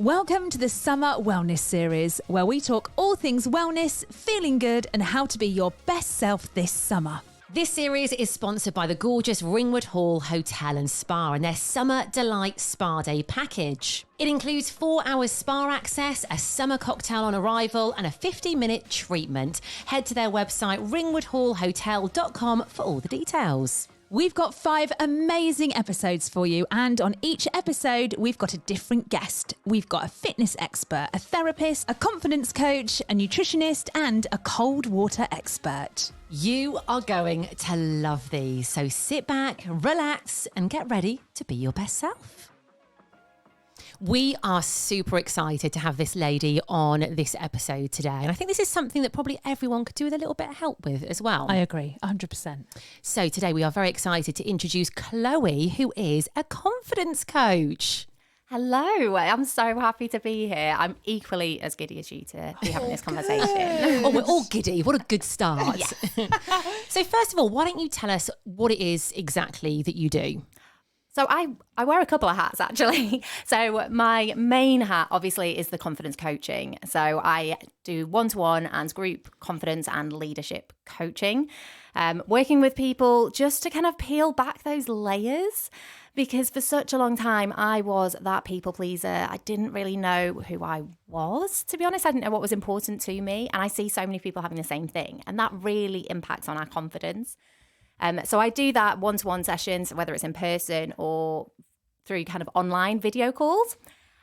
Welcome to the Summer Wellness Series, where we talk all things wellness, feeling good, and how to be your best self this summer. This series is sponsored by the gorgeous Ringwood Hall Hotel and Spa and their Summer Delight Spa Day package. It includes 4 hours spa access, a summer cocktail on arrival, and a 50-minute treatment. Head to their website, ringwoodhallhotel.com, for all the details. We've got 5 amazing episodes for you, and on each episode, we've got a different guest. We've got a fitness expert, a therapist, a confidence coach, a nutritionist, and a cold water expert. You are going to love these, so sit back, relax, and get ready to be your best self. We are super excited to have this lady on this episode today. And I think this is something that probably everyone could do with a little bit of help with as well. I agree, 100%. So today we are very excited to introduce Chloe, who is a confidence coach. Hello, I'm so happy to be here. I'm equally as giddy as you to be having this conversation. Oh, we're all giddy. What a good start. Yes. So first of all, why don't you tell us what it is exactly that you do? So I wear a couple of hats, actually. So my main hat, obviously, is the confidence coaching. So I do one-to-one and group confidence and leadership coaching, working with people just to kind of peel back those layers. Because for such a long time, I was that people pleaser. I didn't really know who I was, to be honest. I didn't know what was important to me. And I see so many people having the same thing. And that really impacts on our confidence. So I do that one-to-one sessions, whether it's in person or through kind of online video calls.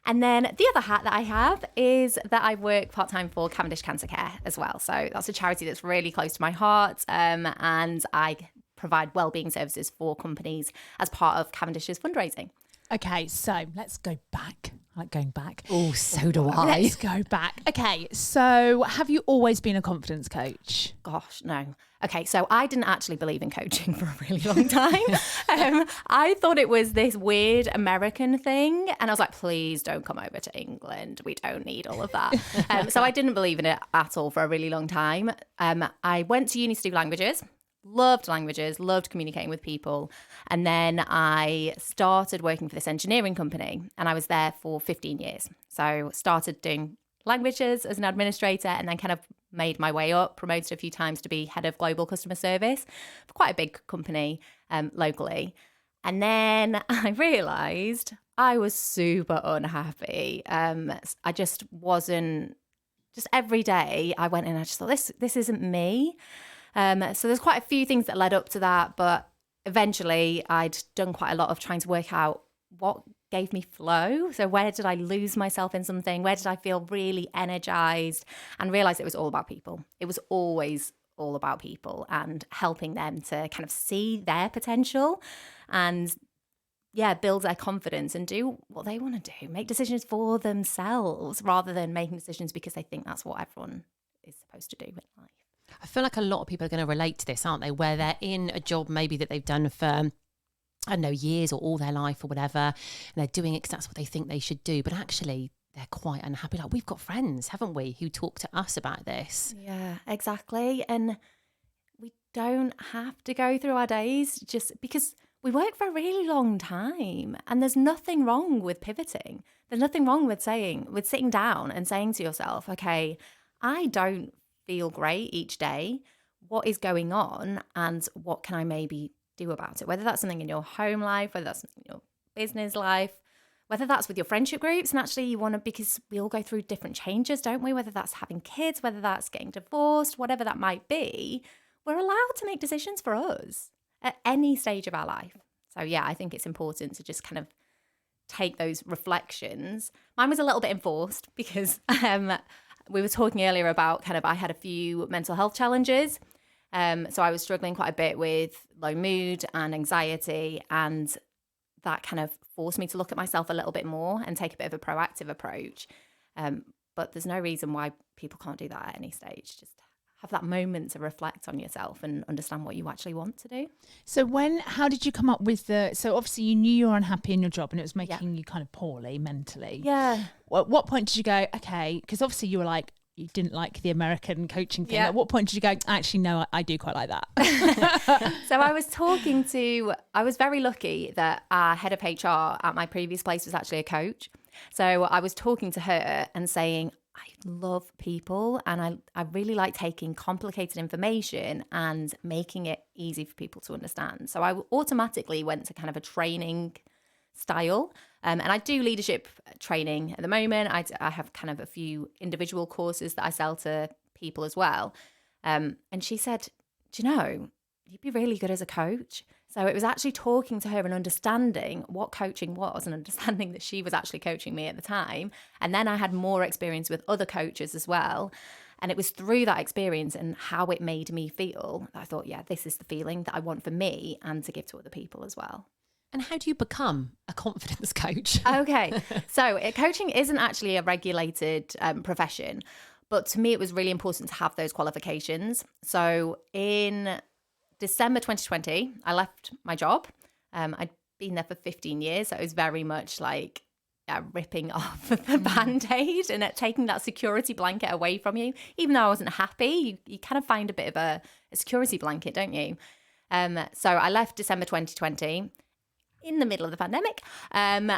And then the other hat that I have is that I work part-time for Cavendish Cancer Care as well. So that's a charity that's really close to my heart. And I provide wellbeing services for companies as part of Cavendish's fundraising. Okay, so let's go back. I like going back. Oh, so do I. Let's go back. Okay, so have you always been a confidence coach? Gosh, no. Okay, so I didn't actually believe in coaching for a really long time. I thought it was this weird American thing. And I was like, please don't come over to England. We don't need all of that. So I didn't believe in it at all for a really long time. I went to uni to do languages. Loved languages, loved communicating with people. And then I started working for this engineering company and I was there for 15 years. So started doing languages as an administrator and then kind of made my way up, promoted a few times to be head of global customer service for quite a big company locally. And then I realised I was super unhappy. I just wasn't, just every day I went in and I just thought, this isn't me. So there's quite a few things that led up to that, but eventually I'd done quite a lot of trying to work out what gave me flow. So where did I lose myself in something? Where did I feel really energized? And realized it was all about people. It was always all about people and helping them to kind of see their potential and build their confidence and do what they want to do, make decisions for themselves rather than making decisions because they think that's what everyone is supposed to do in life. I feel like a lot of people are going to relate to this, aren't they? Where they're in a job maybe that they've done for, I don't know, years or all their life or whatever, and they're doing it because that's what they think they should do. But actually, they're quite unhappy. Like, we've got friends, haven't we, who talk to us about this. Yeah, exactly. And we don't have to go through our days just because we work for a really long time. And there's nothing wrong with pivoting. There's nothing wrong with sitting down and saying to yourself, okay, I don't feel great each day. What is going on and what can I maybe do about it? Whether that's something in your home life, whether that's something in your business life, whether that's with your friendship groups. And actually you want to, because we all go through different changes, don't we? Whether that's having kids, whether that's getting divorced, whatever that might be, we're allowed to make decisions for us at any stage of our life. So yeah, I think it's important to just kind of take those reflections. Mine was a little bit enforced because we were talking earlier about I had a few mental health challenges. So I was struggling quite a bit with low mood and anxiety, and that kind of forced me to look at myself a little bit more and take a bit of a proactive approach. But there's no reason why people can't do that at any stage. Just have that moment to reflect on yourself and understand what you actually want to do. So how did you come up with so obviously you knew you were unhappy in your job and it was making you kind of poorly mentally. Yeah. At what point did you go, okay, because obviously you were like, you didn't like the American coaching thing. Yeah. At what point did you go, actually, no, I do quite like that? So I was very lucky that our head of HR at my previous place was actually a coach. So I was talking to her and saying, I love people and I really like taking complicated information and making it easy for people to understand. So I automatically went to kind of a training style. And I do leadership training at the moment. I have kind of a few individual courses that I sell to people as well. And she said, do you know, you'd be really good as a coach. So it was actually talking to her and understanding what coaching was and understanding that she was actually coaching me at the time. And then I had more experience with other coaches as well. And it was through that experience and how it made me feel that I thought, yeah, this is the feeling that I want for me and to give to other people as well. And how do you become a confidence coach? Okay. So coaching isn't actually a regulated profession, but to me, it was really important to have those qualifications. So in December 2020, I left my job. I'd been there for 15 years. So it was very much like ripping off the Band-Aid and taking that security blanket away from you. Even though I wasn't happy, you kind of find a bit of a security blanket, don't you? So I left December 2020 in the middle of the pandemic and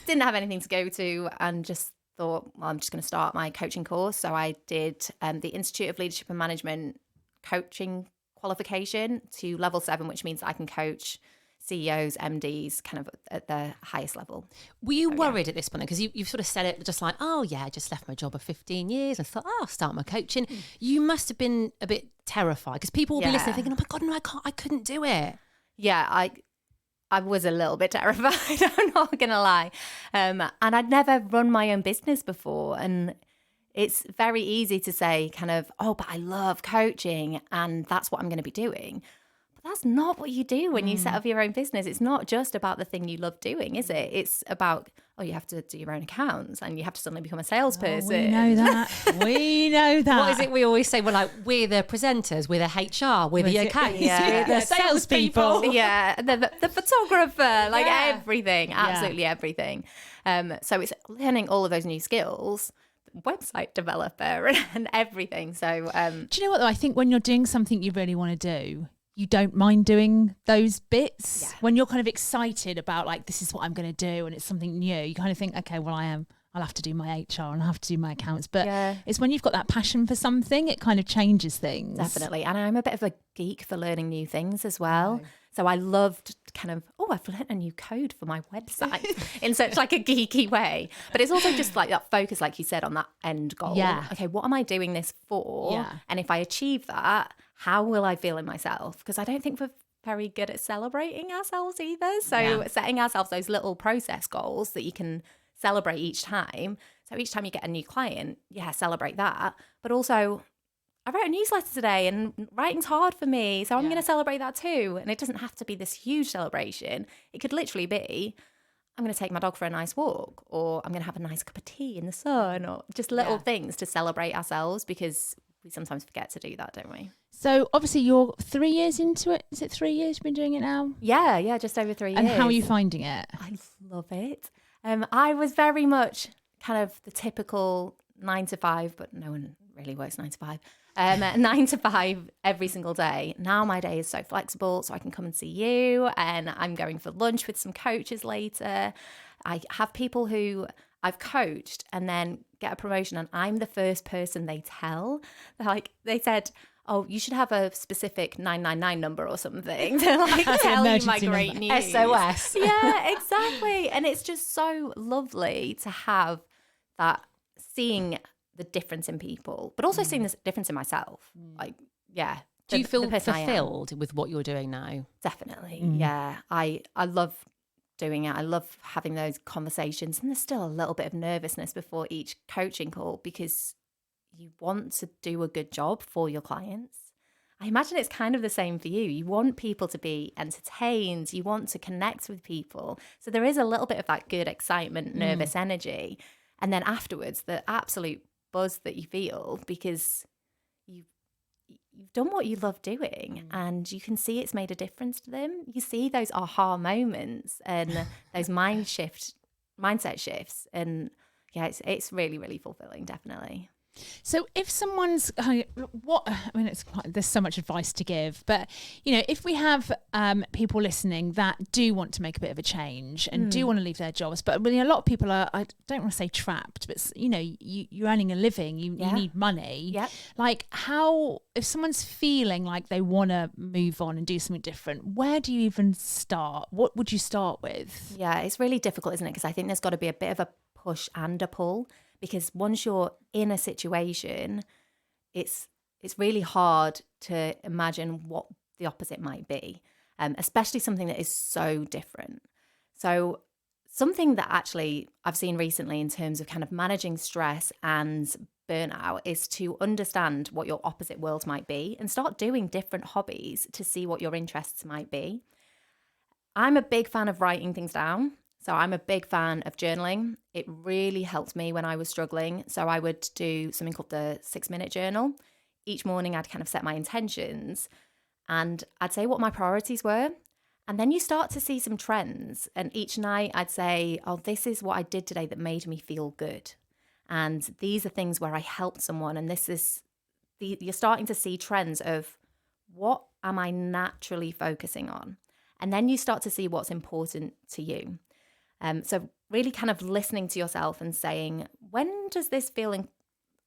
didn't have anything to go to and just thought, well, I'm just going to start my coaching course. So I did the Institute of Leadership and Management coaching qualification to level 7, which means I can coach CEOs, MDs, kind of at the highest level. Were you worried at this point? Because you've sort of said it just like, oh yeah, I just left my job of 15 years. I thought, oh, I'll start my coaching. You must have been a bit terrified because people will be listening thinking, oh my God, no, I couldn't do it. Yeah, I was a little bit terrified, I'm not going to lie. And I'd never run my own business before. And it's very easy to say kind of, oh, but I love coaching and that's what I'm going to be doing. But that's not what you do when you set up your own business. It's not just about the thing you love doing, is it? It's about, oh, you have to do your own accounts and you have to suddenly become a salesperson. We know that. We know that. What is it we always say? We're like, we're the presenters, we're the HR, we're the accounts, we're the salespeople. Yeah, the photographer, like everything, absolutely everything. So it's learning all of those new skills, website developer and everything. So do you know what though? I think when you're doing something you really want to do, you don't mind doing those bits. Yeah. When you're kind of excited about like, this is what I'm going to do and it's something new, you kind of think, okay, well I'll have to do my HR and I'll have to do my accounts. But it's when you've got that passion for something, it kind of changes things. Definitely. And I'm a bit of a geek for learning new things as well. Oh. So I loved kind of, I've learned a new code for my website in such like a geeky way. But it's also just like that focus, like you said, on that end goal. Yeah. Okay, what am I doing this for? Yeah. And if I achieve that, how will I feel in myself? Because I don't think we're very good at celebrating ourselves either. So setting ourselves those little process goals that you can celebrate each time. So each time you get a new client, celebrate that. But also, I wrote a newsletter today and writing's hard for me. So I'm going to celebrate that too. And it doesn't have to be this huge celebration. It could literally be, I'm going to take my dog for a nice walk, or I'm going to have a nice cup of tea in the sun, or just little things to celebrate ourselves, because we sometimes forget to do that, don't we? So obviously you're 3 years into it. Is it 3 years you've been doing it now? Yeah, just over 3 years. And how are you finding it? I love it. I was very much kind of the typical 9 to 5, but no one really works 9 to 5. 9 to 5 every single day. Now my day is so flexible, so I can come and see you, and I'm going for lunch with some coaches later. I have people who I've coached and then get a promotion, and I'm the first person they tell. They said, oh, you should have a specific 999 number or something to like tell you my great news. SOS. Yeah, exactly. And it's just so lovely to have that, seeing the difference in people, but also seeing this difference in myself. Like, do you feel fulfilled with what you're doing now? Definitely. Yeah. I love doing it. I love having those conversations, and there's still a little bit of nervousness before each coaching call because you want to do a good job for your clients. I imagine it's kind of the same for you. You want people to be entertained. You want to connect with people. So there is a little bit of that good excitement, nervous energy. And then afterwards, the absolute buzz that you feel because you've done what you love doing and you can see it's made a difference to them. You see those aha moments and those mindset shifts. And it's really, really fulfilling, definitely. So if someone's there's so much advice to give, but if we have people listening that do want to make a bit of a change and do want to leave their jobs, but really a lot of people are, I don't want to say trapped, but you're earning a living, you need money. Yep. Like if someone's feeling like they want to move on and do something different, where do you even start? What would you start with? Yeah, it's really difficult, isn't it? Because I think there's got to be a bit of a push and a pull. Because once you're in a situation, it's really hard to imagine what the opposite might be, especially something that is so different. So something that actually I've seen recently in terms of kind of managing stress and burnout is to understand what your opposite world might be and start doing different hobbies to see what your interests might be. I'm a big fan of writing things down. So I'm a big fan of journaling. It really helped me when I was struggling. So I would do something called the 6-minute journal. Each morning I'd kind of set my intentions and I'd say what my priorities were. And then you start to see some trends. And each night I'd say, oh, this is what I did today that made me feel good. And these are things where I helped someone. And you're starting to see trends of what am I naturally focusing on? And then you start to see what's important to you. So really kind of listening to yourself and saying, when does this feel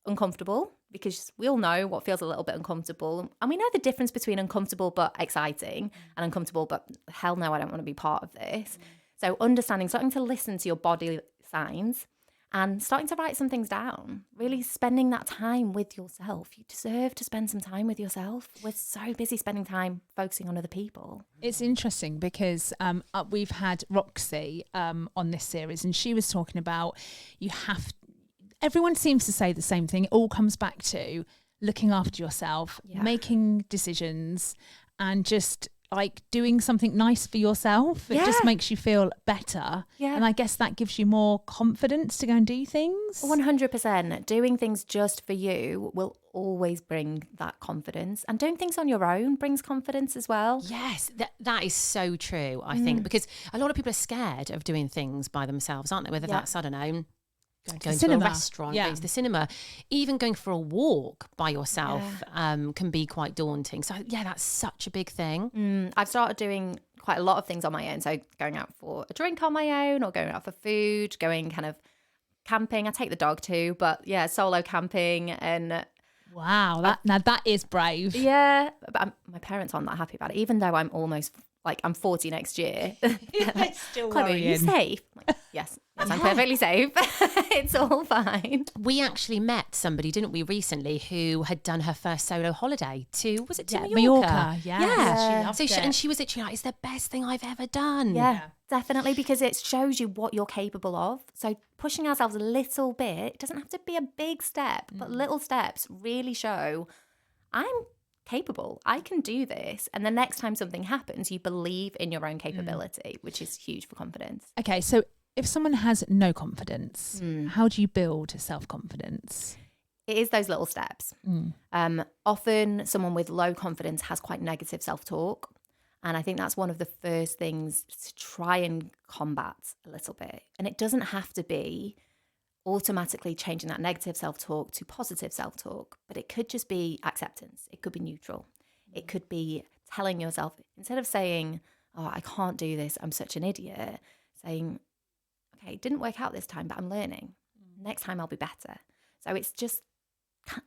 uncomfortable? Because we all know what feels a little bit uncomfortable. And we know the difference between uncomfortable but exciting and uncomfortable but hell no, I don't want to be part of this. So understanding, starting to listen to your body signs and starting to write some things down, really spending that time with yourself. You deserve to spend some time with yourself. We're so busy spending time focusing on other people. It's interesting because we've had Roxy on this series and she was talking about everyone seems to say the same thing. It all comes back to looking after yourself, making decisions and just like doing something nice for yourself. It just makes you feel better. Yeah. And I guess that gives you more confidence to go and do things. 100%. Doing things just for you will always bring that confidence. And doing things on your own brings confidence as well. Yes, that is so true, I think, because a lot of people are scared of doing things by themselves, aren't they? Whether that's, I don't know, going to a restaurant, going to the cinema, even going for a walk by yourself can be quite daunting. So that's such a big thing. I've started doing quite a lot of things on my own. So going out for a drink on my own or going out for food, going kind of camping. I take the dog too, but solo camping and... Wow, that is brave. Yeah, but my parents aren't that happy about it, even though I'm almost... I'm 40 next year. Still Chloe, are you safe? I'm like, yes, I'm perfectly safe. It's all fine. We actually met somebody, didn't we, recently, who had done her first solo holiday to Mallorca? Mallorca, yeah. She loved it. And she was literally like, it's the best thing I've ever done. Yeah, definitely, because it shows you what you're capable of. So pushing ourselves a little bit, it doesn't have to be a big step, but little steps really show I'm capable. I can do this. And the next time something happens, you believe in your own capability, which is huge for confidence. Okay, so if someone has no confidence, how do you build self-confidence? It is those little steps. Often someone with low confidence has quite negative self-talk. And I think that's one of the first things to try and combat a little bit. And it doesn't have to be automatically changing that negative self-talk to positive self-talk, but it could just be acceptance. It could be neutral. It could be telling yourself, instead of saying, oh, I can't do this, I'm such an idiot, saying, okay, it didn't work out this time, but I'm learning. Next time I'll be better. So it's just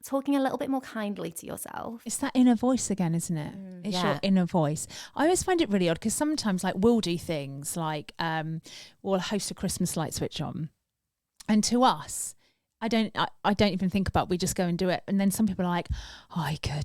talking a little bit more kindly to yourself. It's that inner voice again, isn't it? It's your inner voice. I always find it really odd because sometimes we'll do things like we'll host a Christmas light switch on. And to us, I don't even think about, we just go and do it. And then some people are like, oh, I could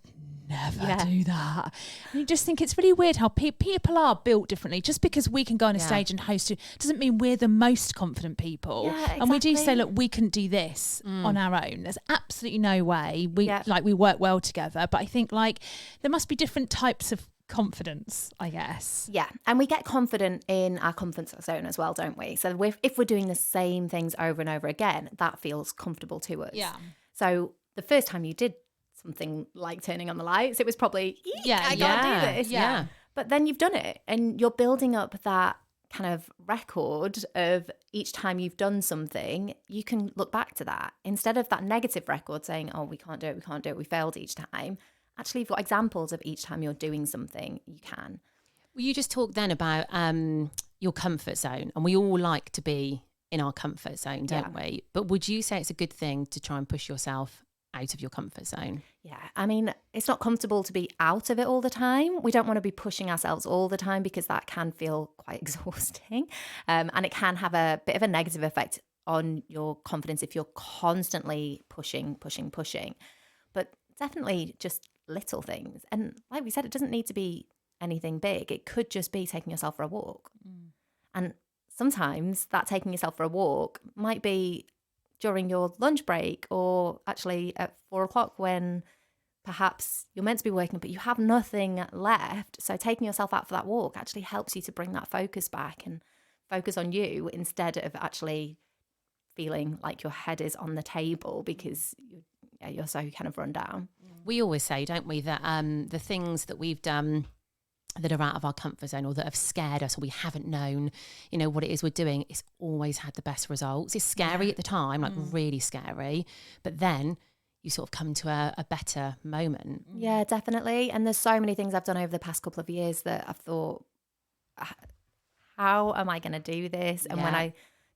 never do that. And you just think it's really weird how people are built differently. Just because we can go on a stage and host it doesn't mean we're the most confident people. Yeah, exactly. And we do say, look, we couldn't do this on our own. There's absolutely no way. We work well together. But I think there must be different types of confidence, I guess. Yeah, and we get confident in our comfort zone as well, don't we? So if we're doing the same things over and over again, that feels comfortable to us. Yeah. So the first time you did something like turning on the lights, it was probably, I can't do this. Yeah. But then you've done it and you're building up that kind of record of each time you've done something, you can look back to that instead of that negative record saying, oh, we can't do it, we failed each time. Actually, you've got examples of each time you're doing something, you can. Well, you just talked then about your comfort zone, and we all like to be in our comfort zone, don't we? But would you say it's a good thing to try and push yourself out of your comfort zone? Yeah, I mean, it's not comfortable to be out of it all the time. We don't want to be pushing ourselves all the time because that can feel quite exhausting. And it can have a bit of a negative effect on your confidence if you're constantly pushing. But definitely just little things. And like we said, it doesn't need to be anything big. It could just be taking yourself for a walk. And sometimes that taking yourself for a walk might be during your lunch break, or actually at 4:00 when perhaps you're meant to be working, but you have nothing left. So taking yourself out for that walk actually helps you to bring that focus back and focus on you instead of actually feeling like your head is on the table because you're so kind of run down. We always say, don't we, that the things that we've done that are out of our comfort zone or that have scared us, or we haven't known, what it is we're doing, it's always had the best results. It's scary at the time, like really scary, but then you sort of come to a better moment. Yeah, definitely. And there's so many things I've done over the past couple of years that I've thought, how am I going to do this? And when I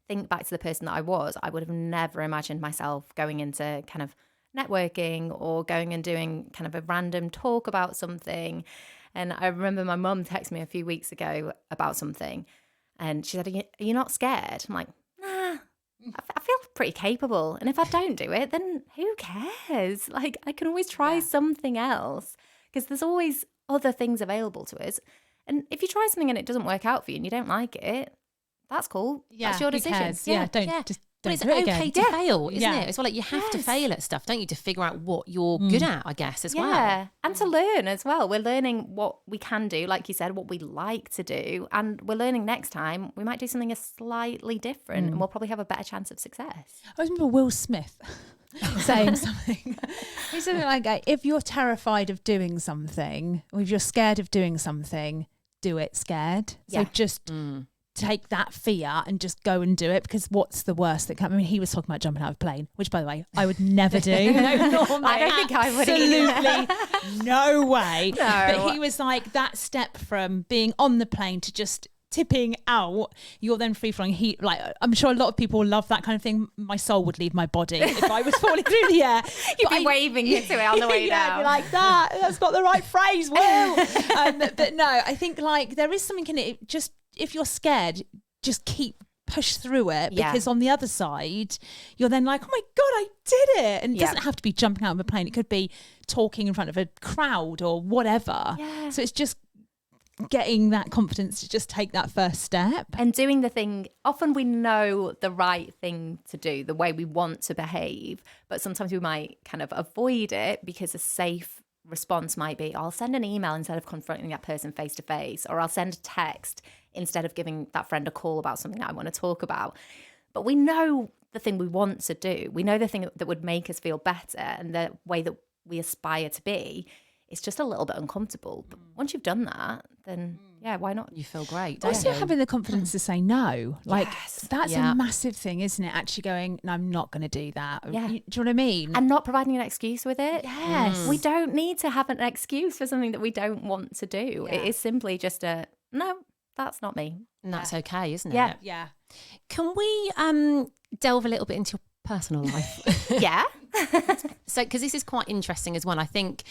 think back to the person that I was, I would have never imagined myself going into kind of networking or going and doing kind of a random talk about something. And I remember my mum texted me a few weeks ago about something, and she said, are you not scared? I'm like, nah, I feel pretty capable. And if I don't do it, then who cares? Like, I can always try something else because there's always other things available to us. And if you try something and it doesn't work out for you and you don't like it, that's cool. That's your decision. But it's okay to fail, isn't it? It's like you have to fail at stuff, don't you, to figure out what you're good at, I guess, as well. Yeah, and to learn as well. We're learning what we can do, like you said, what we like to do. And we're learning next time we might do something slightly different and we'll probably have a better chance of success. I remember Will Smith saying something. He said like, if you're terrified of doing something, or if you're scared of doing something, do it scared. So just... take that fear and just go and do it, because what's the worst that can... I mean, he was talking about jumping out of a plane, which, by the way, I would never do. I don't think I would Absolutely no way. No. But he was like, that step from being on the plane to just tipping out, you're then free falling. I'm sure a lot of people love that kind of thing. My soul would leave my body if I was falling through the air. You'd be waving into it on the way down. Be like, that's got the right phrase, Will. But no, I think like there is something in it. Just if you're scared, just push through it, because on the other side, you're then like, oh my God, I did it. And it doesn't have to be jumping out of a plane. It could be talking in front of a crowd or whatever. Yeah. So it's just getting that confidence to just take that first step. And doing the thing, often we know the right thing to do, the way we want to behave, but sometimes we might kind of avoid it because a safe response might be, I'll send an email instead of confronting that person face to face, or I'll send a text instead of giving that friend a call about something that I want to talk about. But we know the thing we want to do. We know the thing that would make us feel better, and the way that we aspire to be. It's just a little bit uncomfortable. But once you've done that, then why not? You feel great. Also having the confidence to say no. Like that's a massive thing, isn't it? Actually going, no, I'm not going to do that. Yeah. Do you know what I mean? And not providing an excuse with it. Yes. We don't need to have an excuse for something that we don't want to do. Yeah. It is simply just no, that's not me. And that's okay, isn't it? Yeah. Can we delve a little bit into your personal life? Yeah. So, because this is quite interesting as well. I think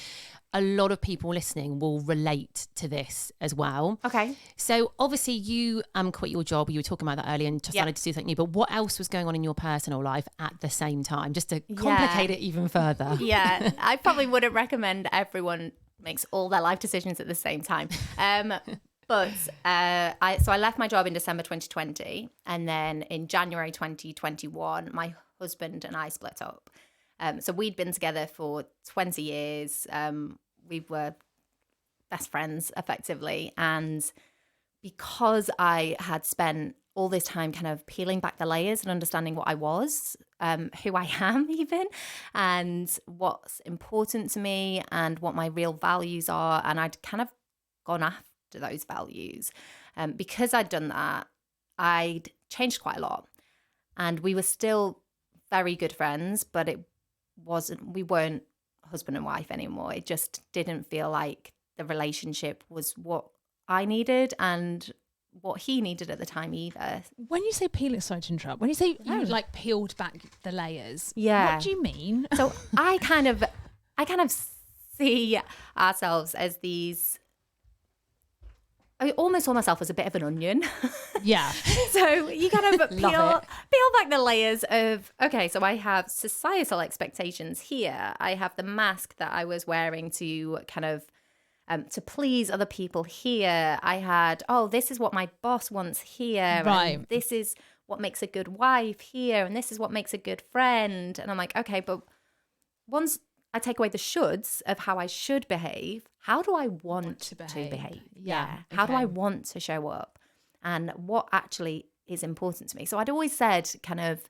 a lot of people listening will relate to this as well. Okay. So obviously you quit your job. You were talking about that earlier and decided to do something new. But what else was going on in your personal life at the same time, just to complicate it even further? Yeah, I probably wouldn't recommend everyone makes all their life decisions at the same time. But I left my job in December 2020, and then in January 2021, my husband and I split up. So we'd been together for 20 years. We were best friends, effectively. And because I had spent all this time kind of peeling back the layers and understanding what I was, who I am even, and what's important to me and what my real values are, and I'd kind of gone after those values. Because I'd done that, I'd changed quite a lot. And we were still very good friends, but we weren't husband and wife anymore. It just didn't feel like the relationship was what I needed and what he needed at the time either. When you say peeling, sorry to interrupt, when you say you like peeled back the layers, Yeah. what do you mean? So I kind of see ourselves as these, I almost saw myself as a bit of an onion. Yeah. So you kind of peel Love it. back the layers of, okay, so I have societal expectations here. I have the mask that I was wearing to kind of to please other people here. I had, this is what my boss wants here. Right. And this is what makes a good wife here. And this is what makes a good friend. And I'm like, okay, but once I take away the shoulds of how I should behave, how do I want to behave? Yeah. How do Okay. I want to show up? And what actually is important to me? So I'd always said kind of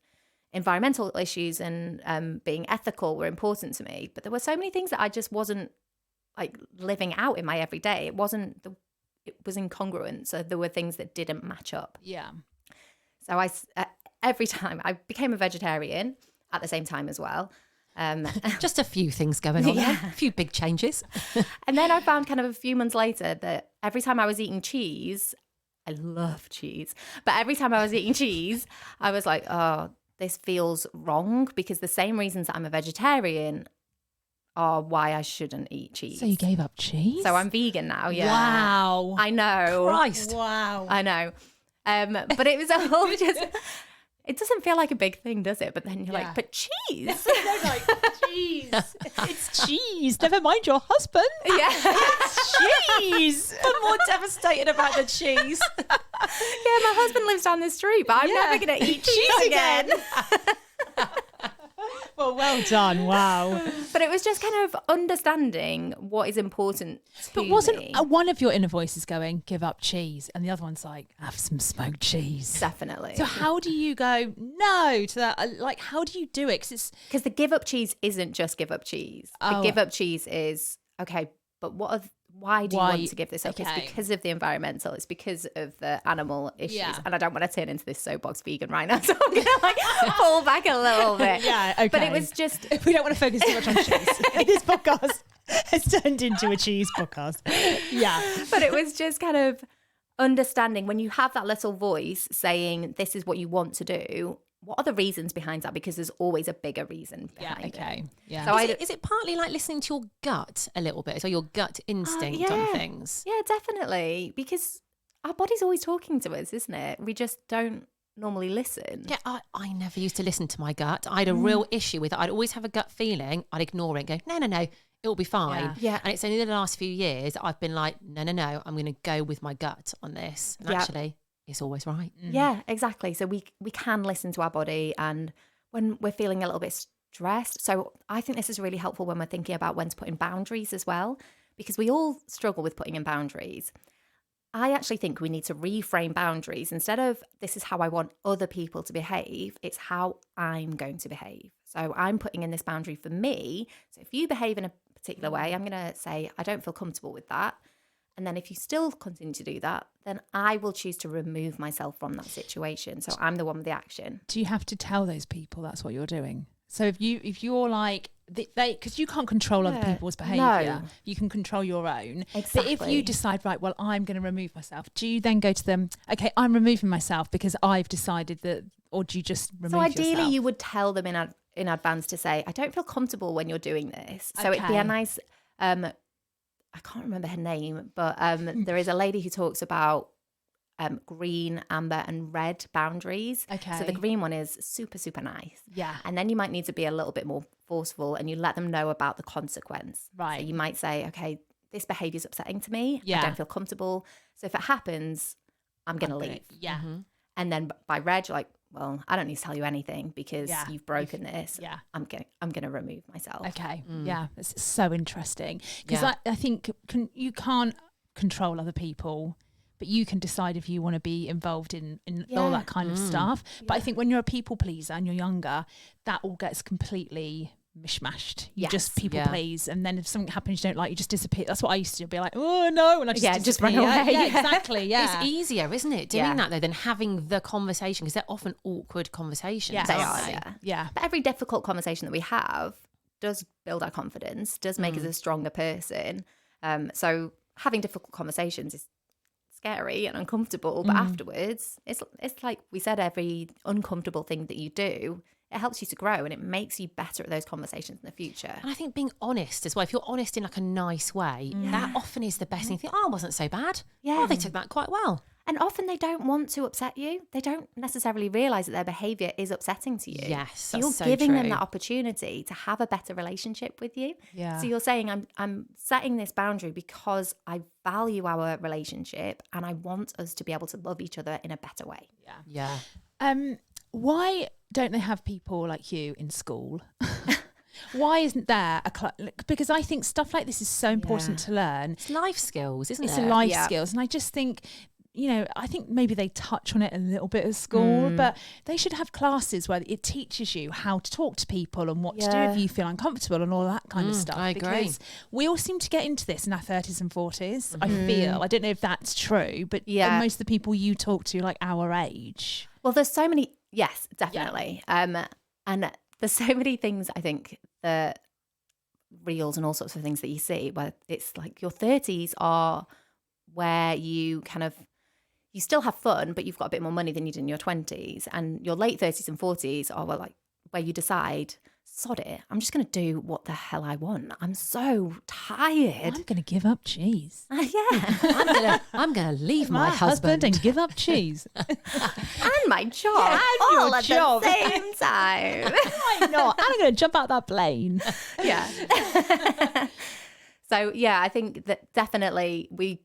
environmental issues and being ethical were important to me. But there were so many things that I just wasn't like living out in my everyday. It was incongruent. So there were things that didn't match up. Yeah. So every time I became a vegetarian at the same time as well. Just a few things going on there. A few big changes. And then I found kind of a few months later that every time I was eating cheese, I love cheese, but every time I was eating cheese, I was like, oh, this feels wrong, because the same reasons that I'm a vegetarian are why I shouldn't eat cheese. So you gave up cheese? So I'm vegan now, yeah. Wow. I know. Christ. Wow. I know. But it was all just, it doesn't feel like a big thing, does it? But then you're Yeah. like, but cheese. They're like, cheese. It's cheese. Never mind your husband. Yeah. Cheese. I'm more devastated about the cheese. Yeah, my husband lives down the street, but I'm never going to eat cheese again. Well done. Wow. But it was just kind of understanding what is important to But wasn't me. one of your inner voices going, give up cheese, and the other one's like, have some smoked cheese? Definitely. So how do you go no to that? Like, how do you do it? Because the give up cheese isn't just give up cheese. The give up cheese is, okay, but why do you want to give this up? Okay. It's because of the environmental. It's because of the animal issues. Yeah. And I don't want to turn into this soapbox vegan right now, so I'm going to like pull back a little bit. Yeah, okay. But it was just, We don't want to focus too much on cheese. This podcast has turned into a cheese podcast. Yeah. but it was just kind of understanding when you have that little voice saying this is what you want to do, what are the reasons behind that? Because there's always a bigger reason behind it. Yeah. So Is it partly like listening to your gut a little bit? So your gut instinct yeah. on things? Yeah, definitely. Because our body's always talking to us, isn't it? We just don't normally listen. Yeah, I never used to listen to my gut. I had a real issue with it. I'd always have a gut feeling. I'd ignore it and go, no, it'll be fine. Yeah. And it's only the last few years that I've been like, no, I'm going to go with my gut on this. And Yeah. actually, it's always right. Yeah, exactly. So we can listen to our body, and when we're feeling a little bit stressed. So I think this is really helpful when we're thinking about when to put in boundaries as well, because we all struggle with putting in boundaries. I actually think we need to reframe boundaries. Instead of this is how I want other people to behave, it's how I'm going to behave. So I'm putting in this boundary for me. So if you behave in a particular way, I'm going to say, I don't feel comfortable with that. And then if you still continue to do that, then I will choose to remove myself from that situation. So I'm the one with the action. Do you have to tell those people that's what you're doing? So if you're like because you can't control other people's behaviour, you can control your own. Exactly. But if you decide, right, well, I'm going to remove myself, do you then go to them, okay, I'm removing myself because I've decided that, or do you just remove So ideally yourself? you would tell them in advance to say, I don't feel comfortable when you're doing this. So it'd be a nice, I can't remember her name, but there is a lady who talks about green, amber and red boundaries. Okay. So the green one is super, super nice. Yeah. And then you might need to be a little bit more forceful and you let them know about the consequence. Right. So you might say, okay, this behaviour is upsetting to me. Yeah. I don't feel comfortable. So if it happens, I'm going to leave. Yeah. And then by red, you're like, well, I don't need to tell you anything because Yeah. you've broken this. Yeah. I'm going to remove myself. Okay. Yeah. It's so interesting. Because I think you can't control other people, but you can decide if you want to be involved in all Yeah. that kind of stuff. But I think when you're a people pleaser and you're younger, that all gets completely mishmashed. You Yes. just people Yeah. please, and then if something happens you don't like, you just disappear. That's what I used to do. Be like, oh no, and I just just run disappear. away. Yeah, exactly. Yeah, It's easier, isn't it, doing Yeah. that though, than having the conversation, because they're often awkward conversations. Yeah. They aren't are, they? yeah. yeah. But every difficult conversation that we have does build our confidence, does make us a stronger person. So having difficult conversations is scary and uncomfortable, but afterwards, it's like we said, every uncomfortable thing that you do, it helps you to grow and it makes you better at those conversations in the future. And I think being honest as well, if you're honest in like a nice way, that often is the best thing. You think, oh, it wasn't so bad. Yeah. Oh, they took that quite well. And often they don't want to upset you. They don't necessarily realise that their behaviour is upsetting to you. Yes, So that's you're so giving them true. that opportunity to have a better relationship with you. Yeah. So you're saying, I'm setting this boundary because I value our relationship and I want us to be able to love each other in a better way. Yeah. Why don't they have people like you in school? Why isn't there because I think stuff like this is so important to learn. It's life skills, isn't It's it? a life Yeah. skills, and I just think, I think maybe they touch on it a little bit at school, but they should have classes where it teaches you how to talk to people and what to do Yeah. if you feel uncomfortable and all that kind of stuff. I agree. Because we all seem to get into this in our 30s and 40s. I feel. I don't know if that's true, but Yeah. most of the people you talk to, like our age. Well, there's so many, yes, definitely. And there's so many things, I think, that reels and all sorts of things that you see where it's like your 30s are where you kind of, you still have fun, but you've got a bit more money than you did in your 20s. And your late 30s and 40s are where you decide, sod it, I'm just going to do what the hell I want. I'm so tired. I'm going to give up cheese. Yeah. I'm gonna leave My my husband. and give up cheese. And my job. and all your at job. the same time. Why not? I'm going to jump out that plane. Yeah. So, yeah, I think that definitely we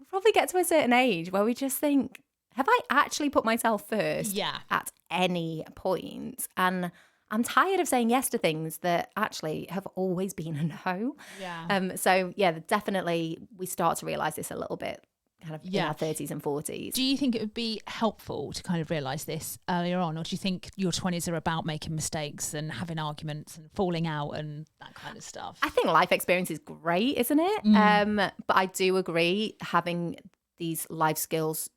probably get to a certain age where we just think, have I actually put myself first Yeah. at any point? And I'm tired of saying yes to things that actually have always been a no. Yeah. So, yeah, definitely we start to realise this a little bit kind of in Yeah. our 30s and 40s. Do you think it would be helpful to kind of realise this earlier on, or do you think your 20s are about making mistakes and having arguments and falling out and that kind of stuff? I think life experience is great, isn't it? But I do agree having these life skills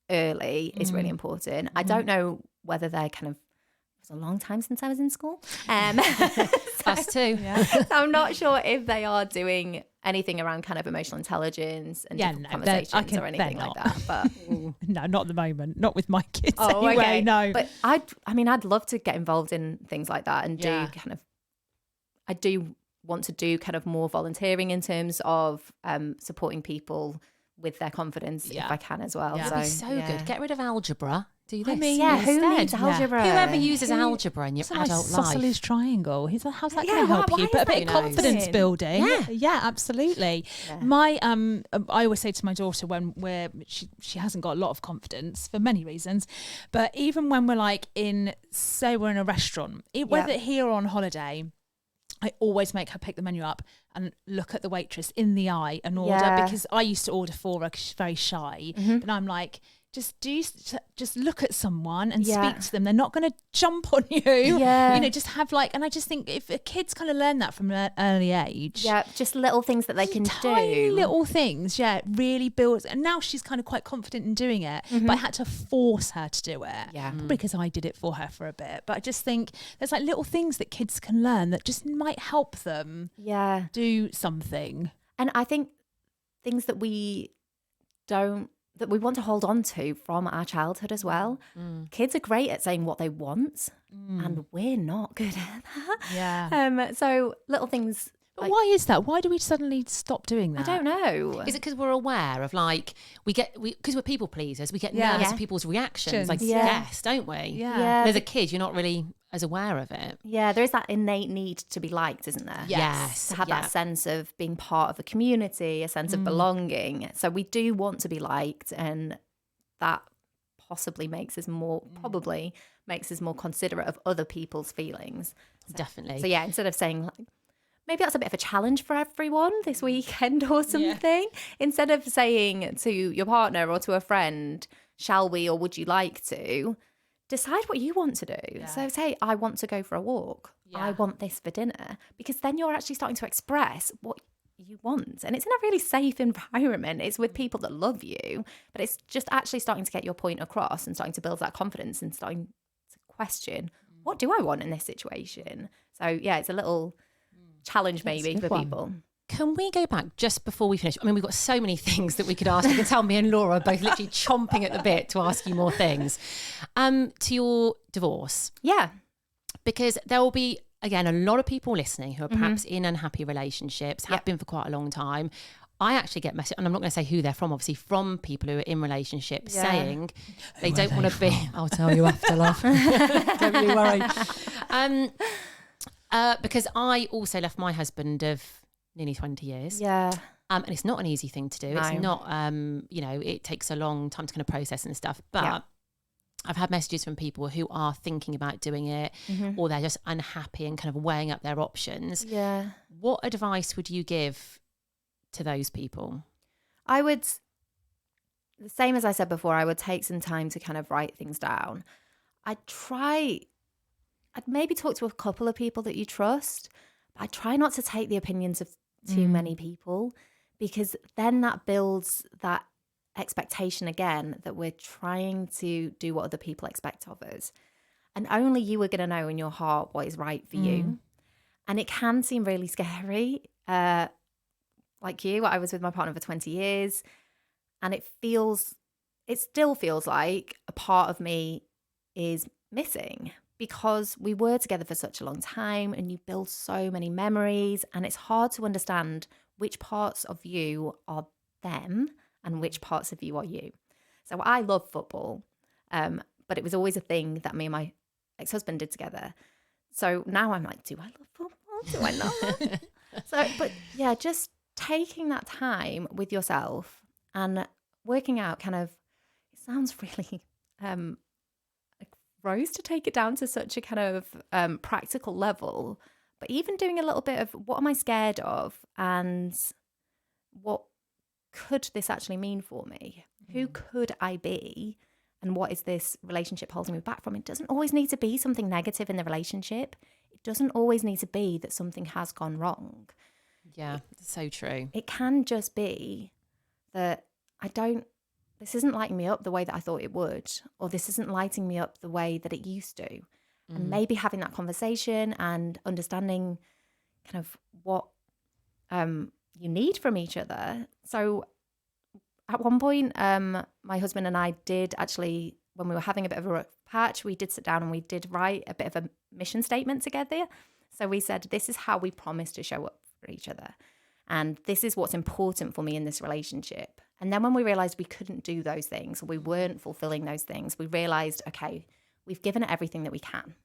early is really important. I don't know whether they're kind of, it was a long time since I was in school. Us too. So I'm not sure if they are doing anything around kind of emotional intelligence and difficult conversations or anything like that. But No, not at the moment. Not with my kids oh, anyway, okay. no. But I'd love to get involved in things like that and Yeah. I do want to do kind of more volunteering in terms of supporting people with their confidence Yeah. if I can as well. Yeah. That'd be so yeah. good. Get rid of algebra. Do this. mean, Yeah, who instead. needs algebra? Whoever uses Who- algebra in your It's like adult isosceles life. triangle. How's that Yeah, going to help why you? is But a that bit of nice? confidence building. Yeah. Absolutely. My I always say to my daughter when she hasn't got a lot of confidence for many reasons, but even when we're like we're in a restaurant, whether here or on holiday, I always make her pick the menu up and look at the waitress in the eye and order, Yeah. because I used to order for her because she's very shy. But I'm like, just look at someone and Yeah. speak to them. They're not going to jump on you. Yeah. Just have and I just think if kids kind of learn that from an early age. Yeah, just little things that they can Tiny do. little things, really builds. And now she's kind of quite confident in doing it, but I had to force her to do it. Yeah. Probably because I did it for her for a bit. But I just think there's like little things that kids can learn that just might help them Yeah. do something. And I think things that we want to hold on to from our childhood as well. Kids are great at saying what they want, and we're not good at that. Yeah. So little things. But why is that? Why do we suddenly stop doing that? I don't know. Is it because we're aware of because we're people pleasers, we get Yeah. nervous Yeah. at people's reactions, like Yeah. yes, don't we? Yeah. Yeah. As a kid, you're not really as aware of it. Yeah, there is that innate need to be liked, isn't there? Yes. To have Yeah. that sense of being part of a community, a sense of belonging. So we do want to be liked, and that probably makes us more considerate of other people's feelings. Definitely. So yeah, instead of saying like, maybe that's a bit of a challenge for everyone this weekend or something. Instead of saying to your partner or to a friend, shall we or would you like to, decide what you want to do. So say, I want to go for a walk. I want this for dinner, because then you're actually starting to express what you want. And it's in a really safe environment. It's with people that love you, but it's just actually starting to get your point across and starting to build that confidence and starting to question, what do I want in this situation? So yeah, it's a little challenge maybe for people. Can we go back just before we finish? I mean, we've got so many things that we could ask. You can tell me and Laura are both literally chomping at the bit to ask you more things. To your divorce. Yeah. Because there will be, again, a lot of people listening who are perhaps in unhappy relationships, have been for quite a long time. I actually get messages, and I'm not going to say who they're from, obviously, from people who are in relationships saying they don't want to be. I'll tell you after, love. Don't really worry. Because I also left my husband of nearly 20 years. Yeah. And it's not an easy thing to do. No. It's not, it takes a long time to kind of process and stuff. But I've had messages from people who are thinking about doing it, or they're just unhappy and kind of weighing up their options. Yeah. What advice would you give to those people? I would, the same as I said before, I would take some time to kind of write things down. I'd maybe talk to a couple of people that you trust, but I try not to take the opinions of too many people, because then that builds that expectation again that we're trying to do what other people expect of us. And only you are going to know in your heart what is right for you. And it can seem really scary. Like you, I was with my partner for 20 years, and it still feels like a part of me is missing, because we were together for such a long time and you build so many memories, and it's hard to understand which parts of you are them and which parts of you are you. So I love football, but it was always a thing that me and my ex-husband did together. So now I'm like, do I love football? Do I not? But yeah, just taking that time with yourself and working out kind of, it sounds really gross to take it down to such a kind of practical level, but even doing a little bit of what am I scared of, and what could this actually mean for me? Who could I be? And what is this relationship holding me back from? It doesn't always need to be something negative in the relationship. It doesn't always need to be that something has gone wrong. Yeah, so true. It can just be that this isn't lighting me up the way that I thought it would, or this isn't lighting me up the way that it used to. And maybe having that conversation and understanding kind of what you need from each other. So at one point, my husband and I did actually, when we were having a bit of a rough patch, we did sit down and we did write a bit of a mission statement together. So we said, this is how we promise to show up for each other. And this is what's important for me in this relationship. And then when we realized we couldn't do those things, or we weren't fulfilling those things, we realized, okay, we've given it everything that we can.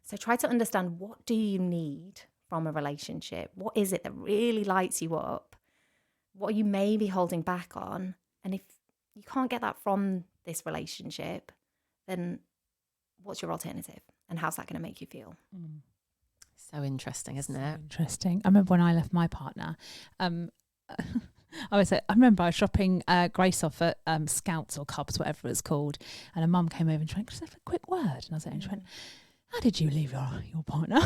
So try to understand, what do you need from a relationship? What is it that really lights you up? What are you maybe holding back on? And if you can't get that from this relationship, then what's your alternative? And how's that going to make you feel? So interesting, isn't it? Interesting. I remember when I left my partner, I remember I was shopping Grace off at Scouts or Cubs, whatever it was called, and a mum came over and she went, "Just have a quick word." And I was there and she went, "How did you leave your partner?"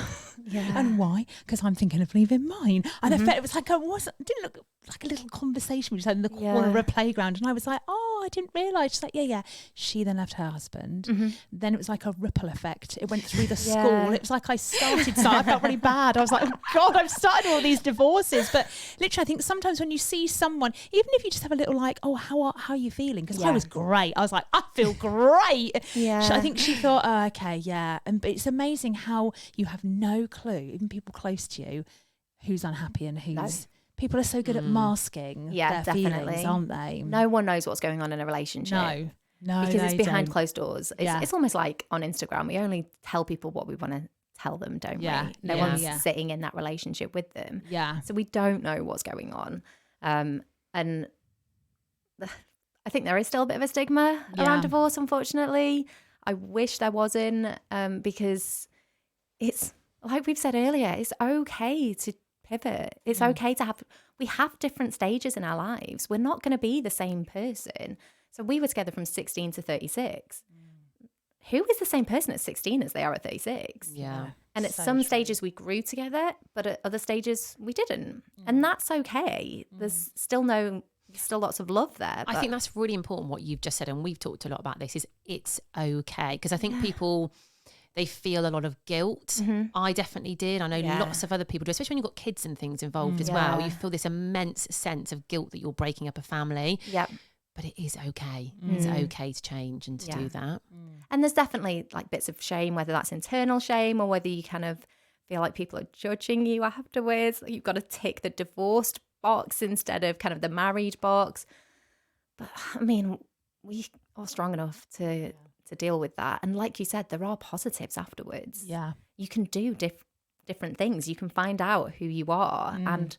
Yeah. And why? Because I'm thinking of leaving mine. And I felt it was like, it didn't look like a little conversation we just had in the corner of a playground. And I was like, oh, I didn't realise. She's like, yeah. She then left her husband. Then it was like a ripple effect. It went through the school. It was like I felt really bad. I was like, oh God, I've started all these divorces. But literally, I think sometimes when you see someone, even if you just have a little like, oh, how are you feeling? Because I was great. I was like, I feel great. I think she thought, oh, okay, yeah. But it's amazing how you have no clue, even people close to you, who's unhappy and who's... No. People are so good at masking their feelings, aren't they? No one knows what's going on in a relationship. No, because it's behind closed doors. It's almost like on Instagram, we only tell people what we want to tell them, don't we? No one's sitting in that relationship with them. Yeah. So we don't know what's going on. And I think there is still a bit of a stigma around divorce, unfortunately. I wish there wasn't, because it's, like we've said earlier, it's okay to pivot. It's okay to we have different stages in our lives. We're not going to be the same person. So we were together from 16 to 36. who is the same person at 16 as they are at 36? Yeah. And at So some true. stages we grew together, but at other stages we didn't. And that's okay. There's still lots of love there. I think that's really important what you've just said, and we've talked a lot about this, is it's okay. Because I think people, they feel a lot of guilt. I definitely did. I know lots of other people do, especially when you've got kids and things involved as well. You feel this immense sense of guilt that you're breaking up a family. Yep. But it is okay. It's okay to change and to do that. And there's definitely like bits of shame, whether that's internal shame or whether you kind of feel like people are judging you afterwards. You've got to tick the divorced box instead of kind of the married box. But I mean, we are strong enough to deal with that. And like you said, there are positives afterwards. Yeah. You can do different things. You can find out who you are. And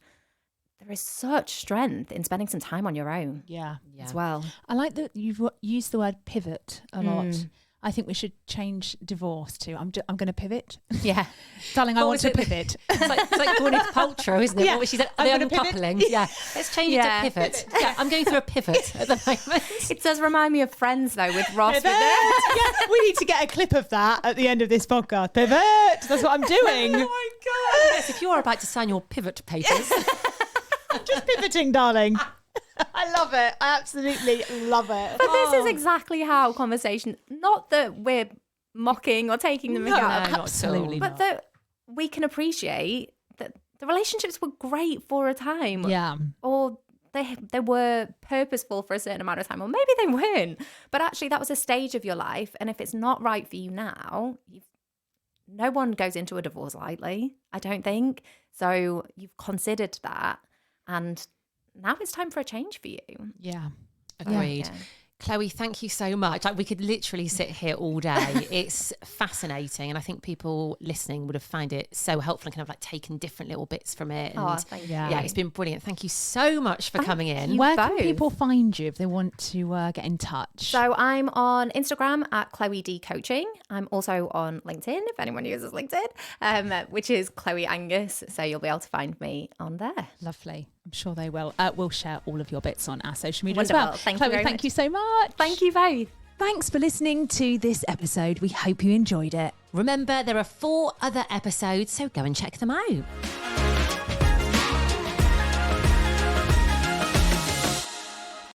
there is such strength in spending some time on your own Yeah. as well. I like that you've used the word pivot a lot. I think we should change divorce to I'm going to pivot. Yeah. Darling, I What want was to it? pivot. It's like Gwyneth Paltrow, isn't it? Yeah. What was she said? I'm The gonna pivot. uncoupling. Yeah. Let's change it Yeah. to pivot. Yeah, I'm going through a pivot at the moment. It does remind me of Friends, though, with Ross. with Pivot. the- Yeah, we need to get a clip of that at the end of this podcast. Pivot. That's what I'm doing. Oh my God. Yes, if you are about to sign your pivot papers. Just pivoting, darling. I love it. I absolutely love it. But this is exactly how conversations, not that we're mocking or taking them No, again, not at all. absolutely but not. that we can appreciate that the relationships were great for a time. Yeah. Or they were purposeful for a certain amount of time, or maybe they weren't. But actually, that was a stage of your life. And if it's not right for you now, no one goes into a divorce lightly, I don't think. So you've considered that. And now it's time for a change for you. Yeah. Agreed. Yeah. Chloe, thank you so much. Like, we could literally sit here all day. It's fascinating. And I think people listening would have found it so helpful and kind of like taken different little bits from it. And Oh, thank you. yeah, it's been brilliant. Thank you so much for coming in. you. Where can both. people find you if they want to get in touch? So I'm on Instagram at Chloe D Coaching. I'm also on LinkedIn, if anyone uses LinkedIn, which is Chloe Angus. So you'll be able to find me on there. Lovely. I'm sure they will. We'll share all of your bits on our social media Wonderful. as well. Thank you Chloe, very thank much. you so much. Thank you both. Thanks for listening to this episode. We hope you enjoyed it. Remember, there are 4 other episodes, so go and check them out.